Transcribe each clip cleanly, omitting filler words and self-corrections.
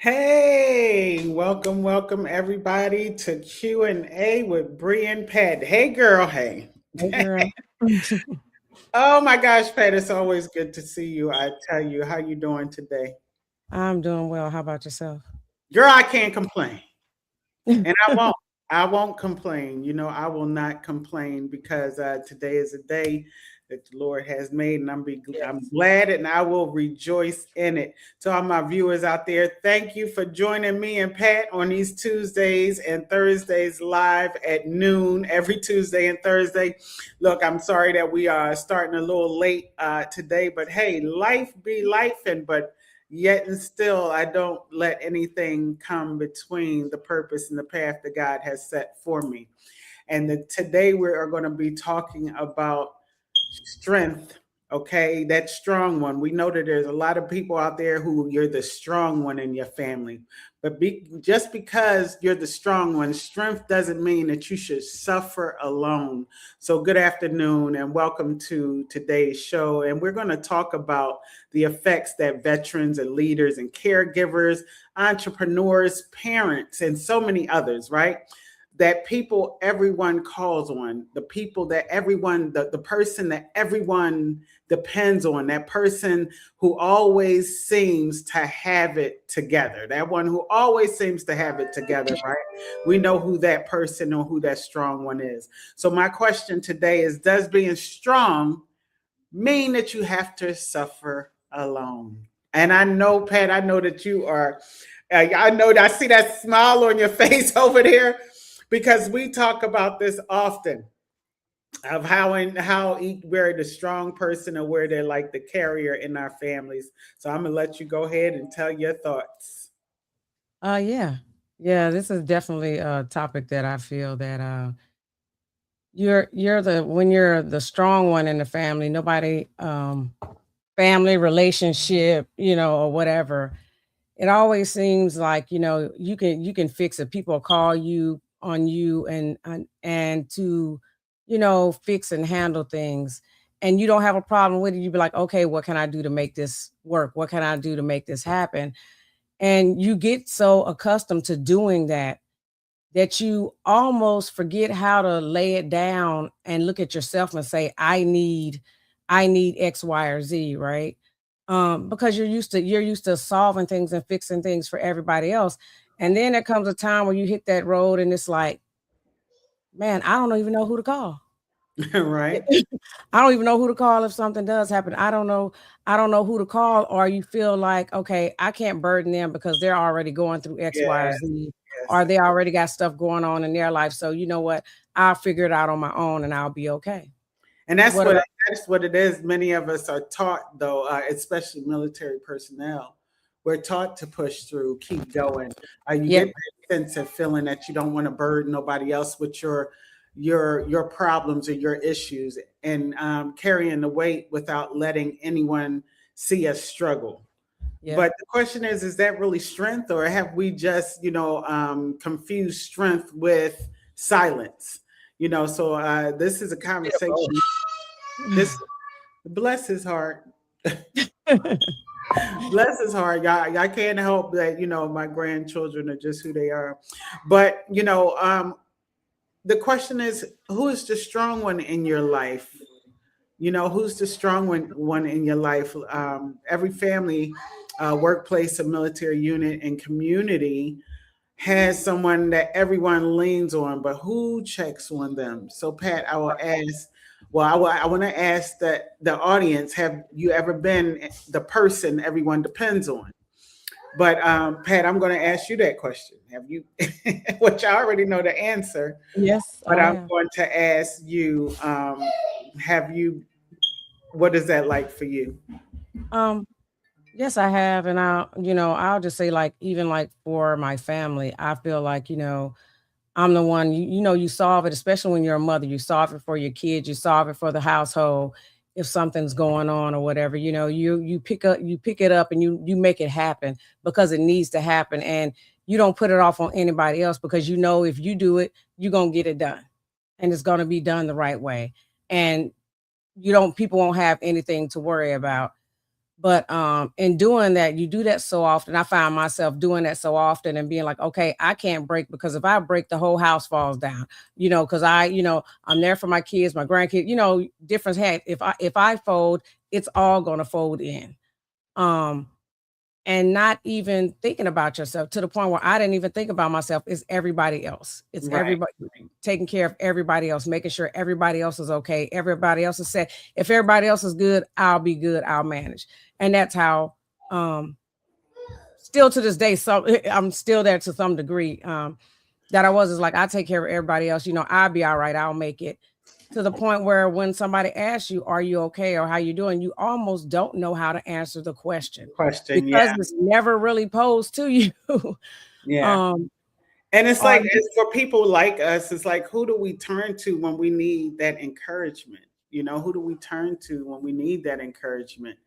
Hey, welcome everybody to Q&A with Bree and Pat. Hey girl, hey. Hey girl. Oh my gosh, Pat, it's always good to see you. I tell you, how you doing today? I'm doing well. How about yourself? Girl, I can't complain. And I won't. I won't complain. I will not complain because today is a day that the Lord has made, and I'm Yes. glad and I will rejoice in it. To all my viewers out there, thank you for joining me and Pat on these Tuesdays and Thursdays live at noon every Tuesday and Thursday. Look, I'm sorry that we are starting a little late today, but hey, life be life, but yet and still I don't let anything come between the purpose and the path that God has set for me. And today we are going to be talking about strength. Okay, that strong one. We know that there's a lot of people out there who you're the strong one in your family, but just because you're the strong one, strength doesn't mean that you should suffer alone. So good afternoon and welcome to today's show. And we're going to talk about the effects that veterans and leaders and caregivers, entrepreneurs, parents, and so many others, right? That people everyone calls on, the people that everyone, the person that everyone depends on, that person who always seems to have it together, that one who always seems to have it together, right? We know who that person or who that strong one is. So my question today is, does being strong mean that you have to suffer alone? And I know, Pat, I know that you are. I know that I see that smile on your face over there because we talk about this often of we're the strong person and we're the like the carrier in our families. So I'm gonna let you go ahead and tell your thoughts. Yeah. Yeah, this is definitely a topic that I feel that you're the when you're the strong one in the family, nobody family relationship, or whatever. It always seems like, you can fix it. People call you on you and to, fix and handle things. And you don't have a problem with it. You be like, okay, what can I do to make this work? What can I do to make this happen? And you get so accustomed to doing that you almost forget how to lay it down and look at yourself and say, I need X, Y, or Z, right? Because you're used to solving things and fixing things for everybody else. And then there comes a time where you hit that road and it's like, man, I don't even know who to call. Right? I don't even know who to call if something does happen. I don't know who to call, or you feel like, okay, I can't burden them because they're already going through X, Y, or Yes, Z, yes. or they already got stuff going on in their life. So you know what? I'll figure it out on my own and I'll be okay. And that's What what about that's what it is. Many of us are taught, though, especially military personnel. We're taught to push through, keep going. You yep, get that sense of feeling that you don't want to burden nobody else with your problems or your issues, and carrying the weight without letting anyone see us struggle. yep. But the question is that really strength, or have we just, confused strength with silence? So this is a Bit of both. conversation. This bless his heart. Bless his heart. I can't help that, my grandchildren are just who they are. But, the question is, who is the strong one in your life? Who's the strong one in your life? Every family, workplace, a military unit, and community has someone that everyone leans on, but who checks on them? So, Pat, I will ask. Well, I want to ask that the audience: have you ever been the person everyone depends on? But Pat, I'm going to ask you that question. Have you? Which I already know the answer, Yes, but I I'm have. going to ask you: have you? What is that like for you? Um, yes, I have, and I'll just say, like, even like for my family, I feel like, I'm the one, you solve it, especially when you're a mother. You solve it for your kids, you solve it for the household. If something's going on or whatever, you pick it up and you make it happen because it needs to happen. And you don't put it off on anybody else because if you do it, you're gonna get it done. And it's gonna be done the right way. And people won't have anything to worry about. But in doing that, you do that so often. I find myself doing that so often and being like, okay, I can't break, because if I break, the whole house falls down, because I'm there for my kids, my grandkids, different hat. If I fold, it's all gonna fold in. Um, and not even thinking about yourself, to the point where I didn't even think about myself. It's everybody else. It's Right. everybody, taking care of everybody else, making sure everybody else is okay. Everybody else is set. If everybody else is good, I'll be good. I'll manage. And that's how, um, still to this day, so I'm still there to some degree. That I was is like, I take care of everybody else. I'll be all right. I'll make it. To the point where when somebody asks you, "Are you okay?" or "How you doing?" you almost don't know how to answer the question, Question. because Yeah. it's never really posed to you. Yeah. um, And it's are like, you it's for people like us, it's like, who do we turn to when we need that encouragement? Who do we turn to when we need that encouragement?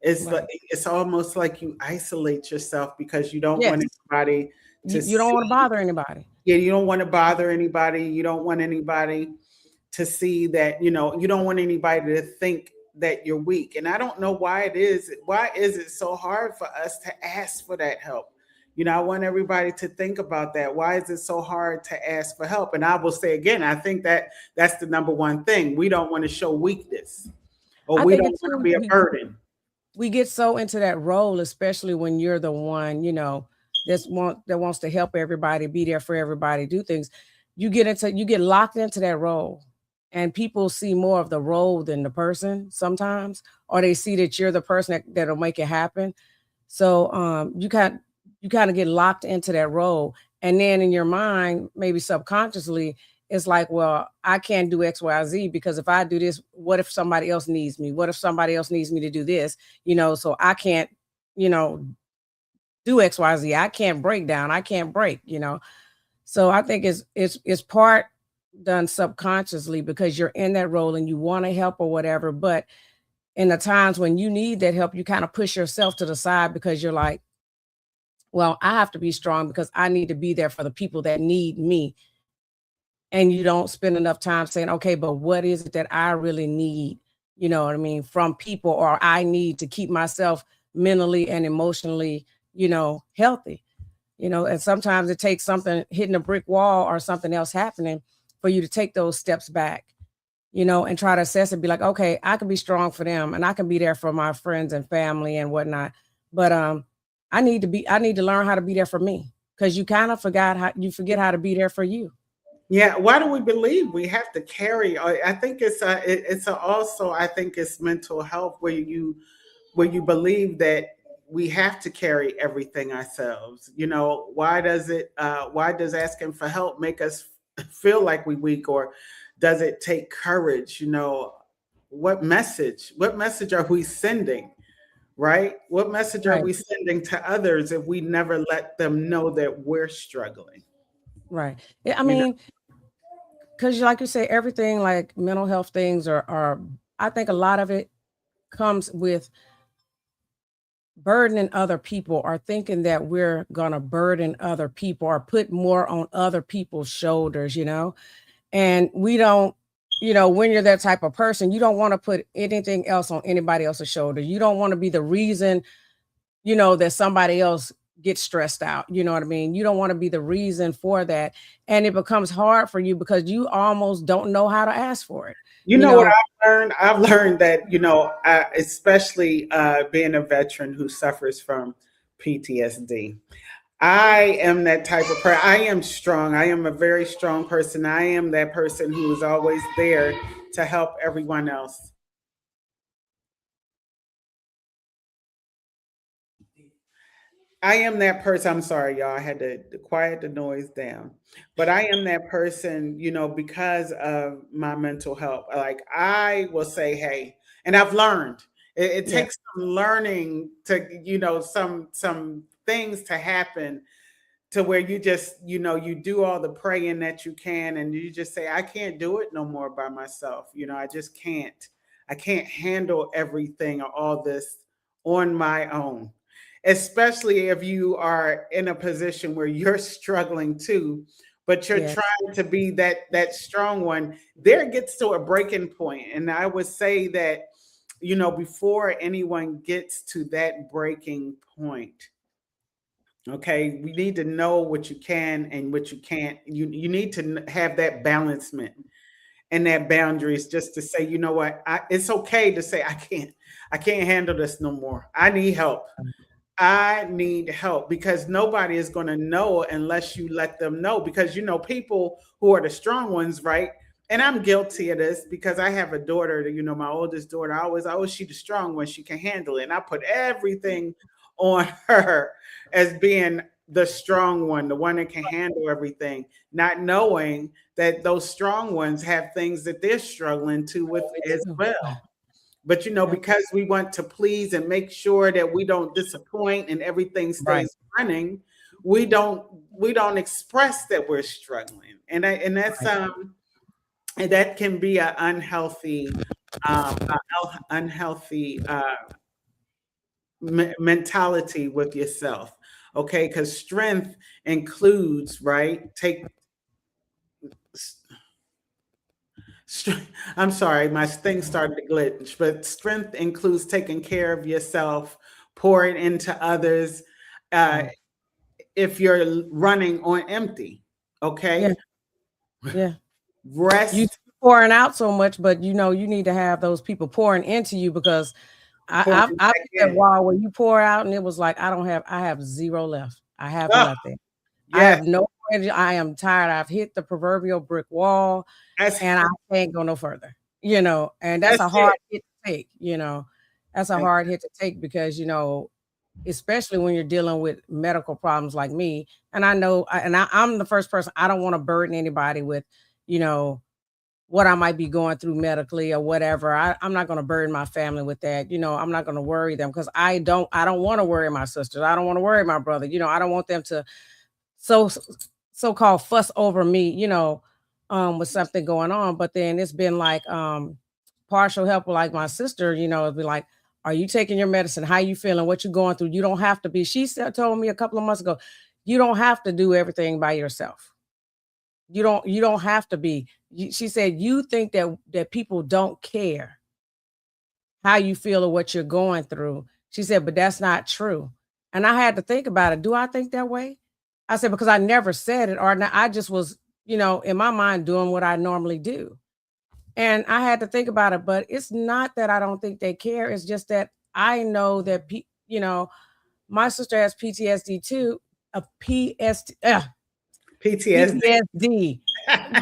It's like, right? it's almost like you isolate yourself because you don't want Yes, anybody to you don't want to see. bother anybody. Yeah, you don't want to bother anybody. You don't want anybody to see that, you don't want anybody to think that you're weak. And I don't know why it is. Why is it so hard for us to ask for that help? I want everybody to think about that. Why is it so hard to ask for help? And I will say again, I think that that's the number one thing. We don't want to show weakness, or I we think don't it's want to too. be a burden. We get so into that role, especially when you're the one, that wants to help everybody, be there for everybody, do things. You get locked into that role, and people see more of the role than the person sometimes, or they see that you're the person that'll make it happen. So you kind of get locked into that role. And then in your mind, maybe subconsciously, it's like, well, I can't do XYZ, because if I do this, what if somebody else needs me? What if somebody else needs me to do this? So I can't, you know, do XYZ. I can't break down. I can't break. So I think it's part done subconsciously, because you're in that role and you want to help or whatever. But in the times when you need that help, you kind of push yourself to the side, because you're like, well, I have to be strong because I need to be there for the people that need me. And you don't spend enough time saying, okay, but what is it that I really need? You know what I mean? From people, or I need to keep myself mentally and emotionally, healthy. And sometimes it takes something hitting a brick wall or something else happening for you to take those steps back, and try to assess it, be like, okay, I can be strong for them and I can be there for my friends and family and whatnot. But I need to learn how to be there for me, because you forget how to be there for you. Yeah, why do we believe we have to carry? I think also, I think it's mental health, where you believe that we have to carry everything ourselves. Why does asking for help make us feel like we weak, or does it take courage? What message are we sending? Right? What message are Right. we sending to others if we never let them know that we're struggling? Right. Yeah, I You know, mean, because like you say, everything like mental health things are, I think a lot of it comes with burdening other people, or thinking that we're gonna burden other people or put more on other people's shoulders. And we don't, when you're that type of person, you don't want to put anything else on anybody else's shoulder. You don't want to be the reason, that somebody else gets stressed out. You know what I mean? You don't want to be the reason for that. And it becomes hard for you because you almost don't know how to ask for it. you You know what know, I've learned? I've learned that, especially being a veteran who suffers from PTSD. I am that type of person. I am strong. I am a very strong person. I am that person who is always there to help everyone else. I am that person. I'm sorry, y'all. I had to quiet the noise down. But I am that person, because of my mental health. Like, I will say, hey, and I've learned. It yeah, takes some learning to, some things to happen, to where you just, you do all the praying that you can, and you just say, I can't do it no more by myself. I just can't. I can't handle everything or all this on my own, especially if you are in a position where you're struggling too, but you're yes, trying to be that strong one. There gets to a breaking point, and I would say that, before anyone gets to that breaking point, okay, we need to know what you can and what you can't. You need to have that balancement and that boundaries, just to say, you know what, it's okay to say, I can't handle this no more. I need help, because nobody is going to know unless you let them know. Because people who are the strong ones, right? And I'm guilty of this, because I have a daughter, my oldest daughter. I always, oh, she's the strong one, she can handle it. And I put everything on her as being the strong one, the one that can handle everything, not knowing that those strong ones have things that they're struggling to with Oh, me as too. well. But Yep. because we want to please and make sure that we don't disappoint and everything Right. stays running, we don't express that we're struggling. And Right. that can be an unhealthy mentality with yourself. Okay, because strength includes, right? I'm sorry, my thing started to glitch, but strength includes taking care of yourself, pouring into others. Uh, Right. if you're running on empty, Yeah. okay, Yeah. You rest, pouring out so much, but you need to have those people pouring into you, because pouring I've back hit that in. wall where you pour out and it was like I have zero left. I have Oh, nothing. I yes, have no energy. I am tired. I've hit the proverbial brick wall that's and I can't go no further. And that's that's a hard it. hit to take. That's a And hard hit to take, because especially when you're dealing with medical problems like me. And I know, I'm the first person. I don't want to burden anybody with, you know, what I might be going through medically or whatever. I'm not going to burden my family with that. I'm not going to worry them, because I don't want to worry my sisters. I don't want to worry my brother. I don't want them to so so-called fuss over me, with something going on. But then it's been like partial help, like my sister, it'd be like, are you taking your medicine? How you feeling? What you going through? You don't have to be. She told me a couple of months ago, you don't have to do everything by yourself. You don't have to be. She said, you think that people don't care how you feel or what you're going through. She said, but that's not true. And I had to think about it. Do I think that way? I said, because I never said it, or I just was, in my mind doing what I normally do. And I had to think about it. But it's not that I don't think they care. It's just that I know that, my sister has PTSD too, a PTSD. PTSD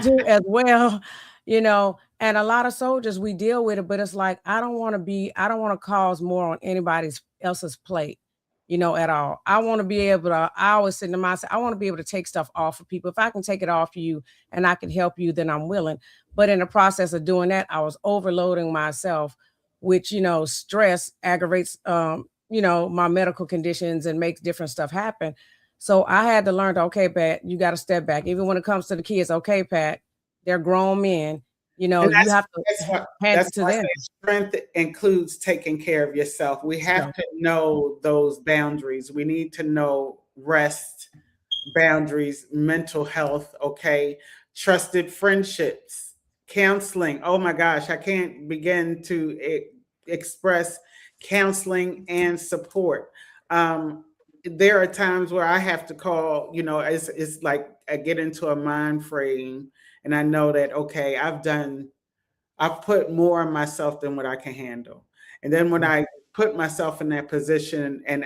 too as well, and a lot of soldiers, we deal with it, but it's like I don't want to cause more on anybody's else's plate, at all. I want to be able to, I always say to myself, I want to be able to take stuff off of people. If I can take it off you and I can help you, then I'm willing. But in the process of doing that, I was overloading myself, which, stress aggravates my medical conditions and makes different stuff happen. So I had to learn to, okay, Pat, you got to step back. Even when it comes to the kids, okay, Pat, they're grown men. And You have to that's why hand that's it to why I them. say strength includes taking care of yourself. We have So to know those boundaries. We need to know rest boundaries, mental health, okay, trusted friendships, counseling. Oh my gosh, I can't begin to express counseling and support. Um, there are times where I have to call, it's like I get into a mind frame and I know that, okay, I've put more on myself than what I can handle. And then when yeah, I put myself in that position and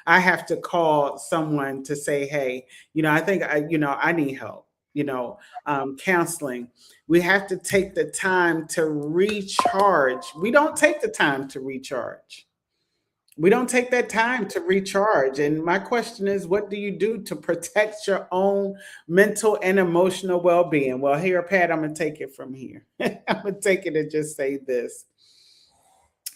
I have to call someone to say, hey, I think I need help, counseling. We have to take the time to recharge. We don't take the time to recharge. We don't take that time to recharge. And my question is, what do you do to protect your own mental and emotional well being? Well, here, Pat, I'm going to take it from here. I'm going to take it and just say this.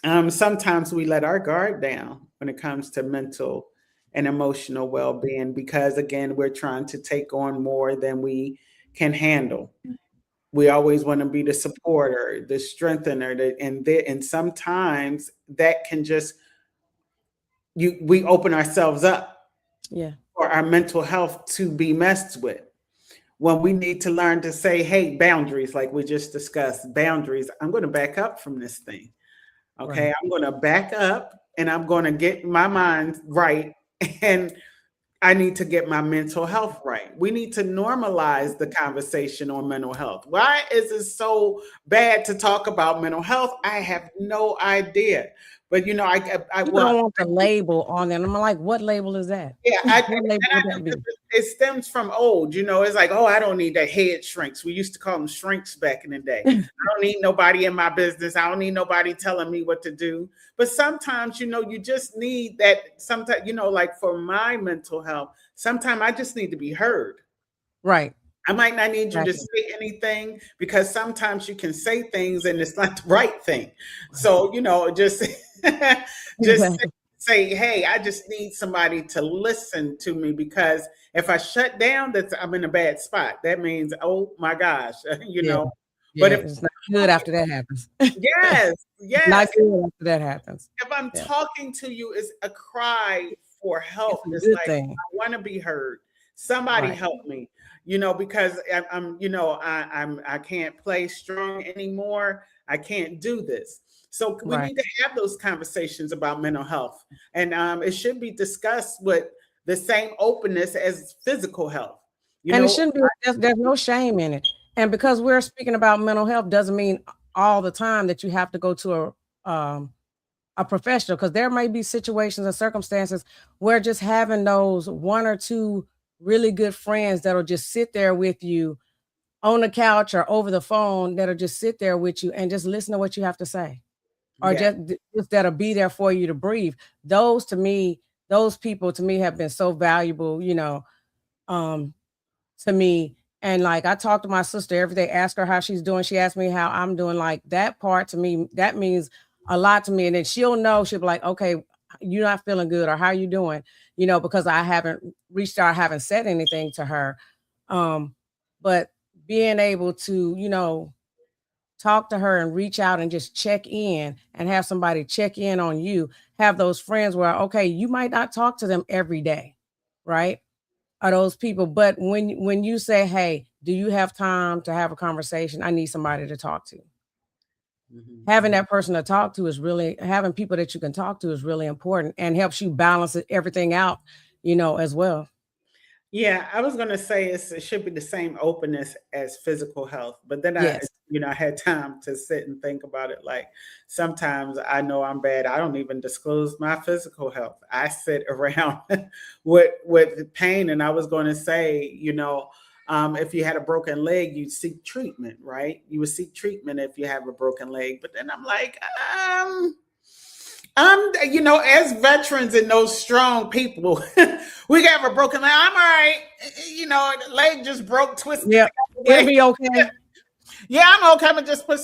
Sometimes we let our guard down when it comes to mental and emotional well being because, again, we're trying to take on more than we can handle. We always want to be the supporter, the strengthener, and sometimes that can just we open ourselves up yeah, for our mental health to be messed with when we need to learn to say, hey, boundaries, like we just discussed, boundaries. I'm going to back up from this thing. Okay, Right. I'm going to back up and I'm going to get my mind right. And I need to get my mental health right. We need to normalize the conversation on mental health. Why is it so bad to talk about mental health? I have no idea. But People don't want the label on there. And I'm like, what label is that? yeah, What label would that be? it stems from old. It's like, oh, I don't need that head shrinks. We used to call them shrinks back in the day. I don't need nobody in my business. I don't need nobody telling me what to do. But sometimes, you just need that. Sometimes, like for my mental health, sometimes I just need to be heard. Right. I might not need you to Exactly. say anything because sometimes you can say things and it's not the right thing. So, just just Exactly. say, hey, I just need somebody to listen to me because if I shut down, I'm in a bad spot. That means, oh my gosh, Yeah. But Yeah. It's not good after that happens. yes, Not yes. good after that happens. If I'm Yeah. talking to you, it's a cry for It's help. a It's good like thing. I want to be heard. Somebody Right. help me. Because I can't play strong anymore. I can't do this. So we Right. need to have those conversations about mental health, and it should be discussed with the same openness as physical health. You And it know, shouldn't be, there's no shame in it. And because we're speaking about mental health doesn't mean all the time that you have to go to a professional, because there may be situations and circumstances where just having those one or two really good friends that'll just sit there with you on the couch or over the phone, that'll just sit there with you and just listen to what you have to say, or yeah, just that'll be there for you to breathe. Those to me, those people to me have been so valuable, um, to me. And like I talk to my sister every day, ask her how she's doing. She asks me how I'm doing. Like that part to me, that means a lot to me. And then she'll know, she'll be like, okay, you're not feeling good, or how you doing? Because I haven't reached out, I haven't said anything to her. Um, but being able to, talk to her and reach out and just check in and have somebody check in on you, have those friends where, okay, you might not talk to them every day, right? Are those people. But when you say, "Hey, do you have time to have a conversation? I need somebody to talk to." Having mhm. that person to talk to is really, having people that you can talk to is really important and helps you balance everything out, as well. Yeah, I was gonna say it should be the same openness as physical health, but then Yes. I had time to sit and think about it. Like sometimes I know I'm bad. I don't even disclose my physical health. I sit around with pain, and I was going to say, if you had a broken leg, you'd seek treatment, right? You would seek treatment if you have a broken leg. But then I'm like, as veterans and those strong people, we have a broken leg. I'm all right. The leg just broke, twisted Yep. the It'll way. be okay. Yeah, I'm okay. I'm gonna just I'm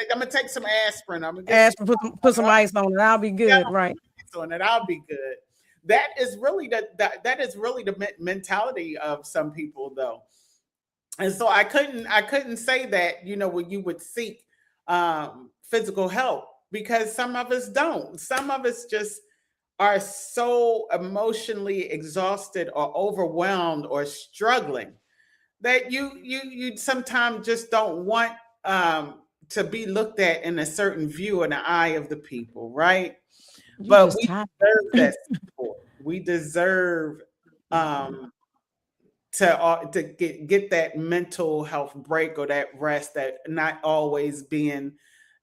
gonna take some aspirin. I'm gonna get some Ask put some ice on it. I'll be good. Right. on it. I'll be good. That is really the mentality of some people, though. And so I couldn't say that when you would seek physical help, because some of us don't. Some of us just are so emotionally exhausted or overwhelmed or struggling that you sometimes just don't want to be looked at in a certain view in the eye of the people, right? You But just we tired. deserve that support. We deserve um, to get that mental health break or that rest, that not always being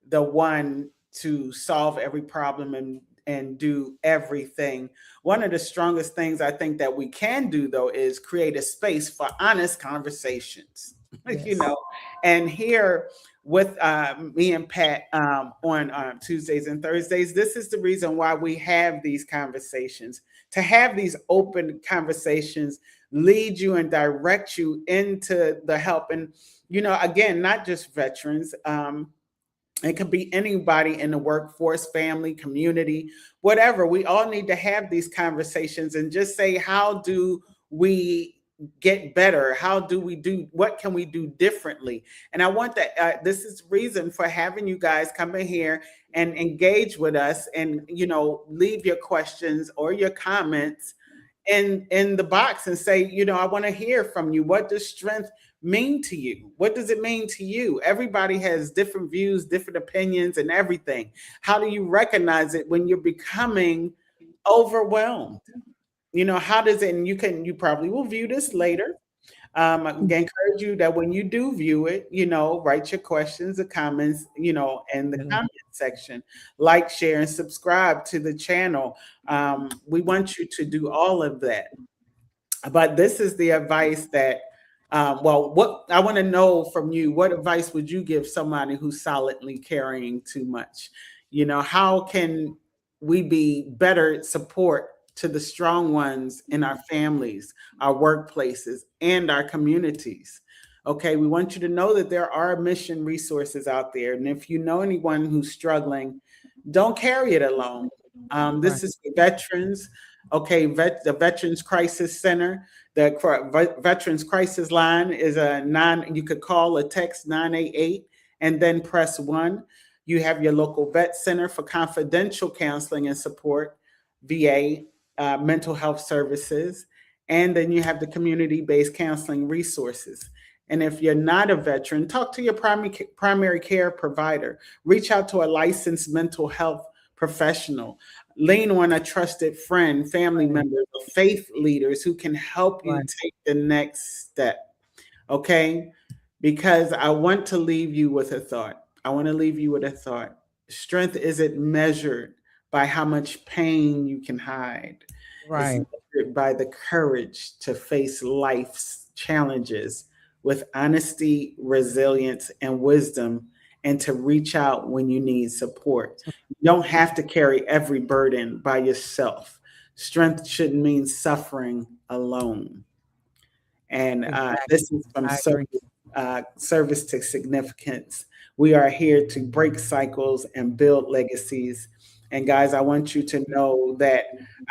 the one to solve every problem and do everything. One of the strongest things I think that we can do, though, is create a space for honest conversations. you Yes. know and here with me and Pat on Tuesdays and Thursdays, this is the reason why we have these conversations, to have these open conversations, lead you and direct you into the help. And again, not just veterans. It could be anybody in the workforce, family, community, whatever. We all need to have these conversations and just say, how do we get better? What can we do differently? And I want that. This is reason for having you guys come in here and engage with us, and leave your questions or your comments in the box and say, I want to hear from you. What does strength mean to you? What does it mean to you? Everybody has different views, different opinions, and everything. How do you recognize it when you're becoming overwhelmed? How does it, and you probably will view this later. I encourage you that when you do view it, write your questions, the comments, in the comment section. Like, share, and subscribe to the channel. We want you to do all of that. But this is the advice that, what I want to know from you, what advice would you give somebody who's silently carrying too much? How can we be better support to the strong ones in our families, our workplaces, and our communities? Okay, we want you to know that there are mission resources out there. And if you know anyone who's struggling, don't carry it alone. Right. This is for veterans. Okay, the Veterans Crisis Center, the Veterans Crisis Line is you could call or text 988 and then press 1. You have your local vet center for confidential counseling and support, VA, mental health services, and then you have the community-based counseling resources. And if you're not a veteran, talk to your primary care provider. Reach out to a licensed mental health professional. Lean on a trusted friend, family members, or faith leaders who can help you take the next step. Okay? Because I want to leave you with a thought. Strength isn't measured by how much pain you can hide. It's Right. measured by the courage to face life's challenges with honesty, resilience, and wisdom, and to reach out when you need support. You don't have to carry every burden by yourself. Strength shouldn't mean suffering alone. And this Exactly. is from I agree. service to significance. We are here to break cycles and build legacies. And guys, I want you to know that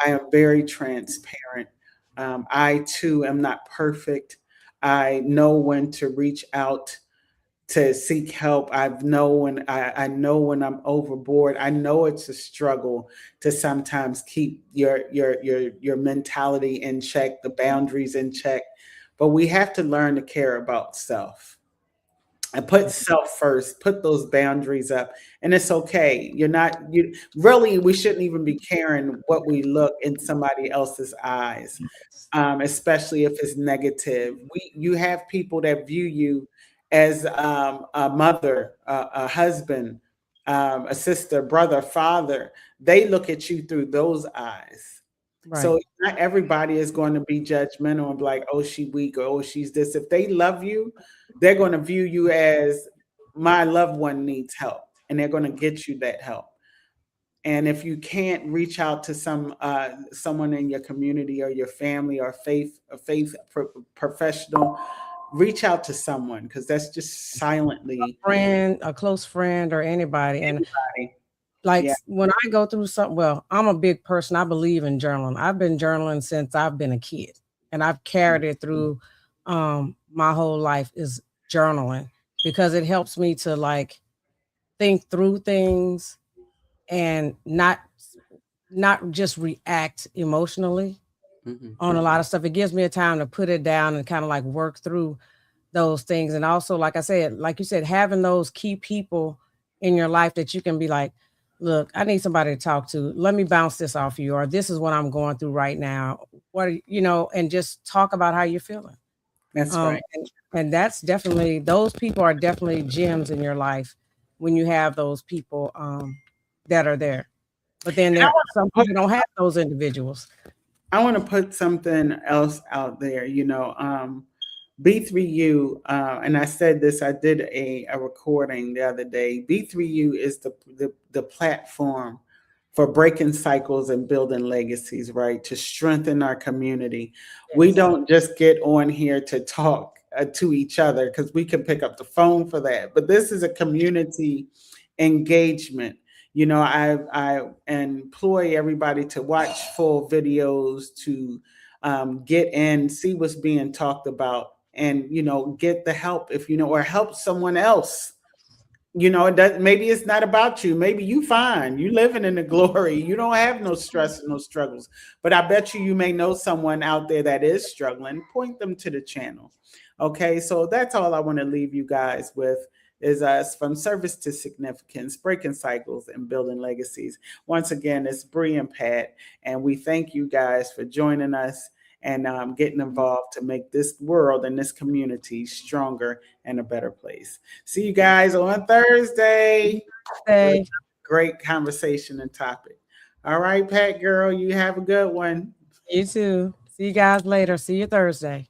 I am very transparent. I too am not perfect. I know when to reach out to seek help. I know when I'm overboard. I know it's a struggle to sometimes keep your mentality in check, the boundaries in check. But we have to learn to care about self and put self first, put those boundaries up. And it's okay. You really, we shouldn't even be caring what we look in somebody else's eyes, especially if it's negative. You have people that view you as a mother, a husband, a sister, brother, father. They look at you through those eyes. Right. So not everybody is going to be judgmental and be like, oh, she weak, or oh, she's this. If they love you, they're going to view you as my loved one needs help, and they're going to get you that help. And if you can't reach out to someone in your community or your family or professional, reach out to someone, because that's just silently Friend, a close friend, or anybody. And anybody. like Yeah, when I go through something, well, I'm a big person. I believe in journaling. I've been journaling since I've been a kid, and I've carried it through my whole life is journaling, because it helps me to like think through things and not just react emotionally mhm, on a lot of stuff. It gives me a time to put it down and kind of like work through those things. And also, like I said, like you said, having those key people in your life that you can be like, look, I need somebody to talk to. Let me bounce this off you, or this is what I'm going through right now. And just talk about how you're feeling. that's right. And that's definitely, those people are definitely gems in your life when you have those people that are there. But then And I some want people don't have those individuals. to put something else out there. B3U, and I said this, I did a recording the other day. B3U is the platform for breaking cycles and building legacies, right? To strengthen our community. We Yes. don't just get on here to talk to each other, because we can pick up the phone for that. But this is a community engagement. I employ everybody to watch full videos, to get in, see what's being talked about, and get the help if or help someone else You know, it does, maybe it's not about you. Maybe you fine. You living in the glory. You don't have no stress and no struggles. But I bet you may know someone out there that is struggling. Point them to the channel. Okay, so that's all I want to leave you guys with is us from service to significance, breaking cycles and building legacies. Once again, it's Bree and Pat, and we thank you guys for joining us and getting involved to make this world and this community stronger and a better place. See you guys on Thursday with Say, a great conversation and topic. All right, Pat girl, you have a good one. you too. See you guys later. See you Thursday.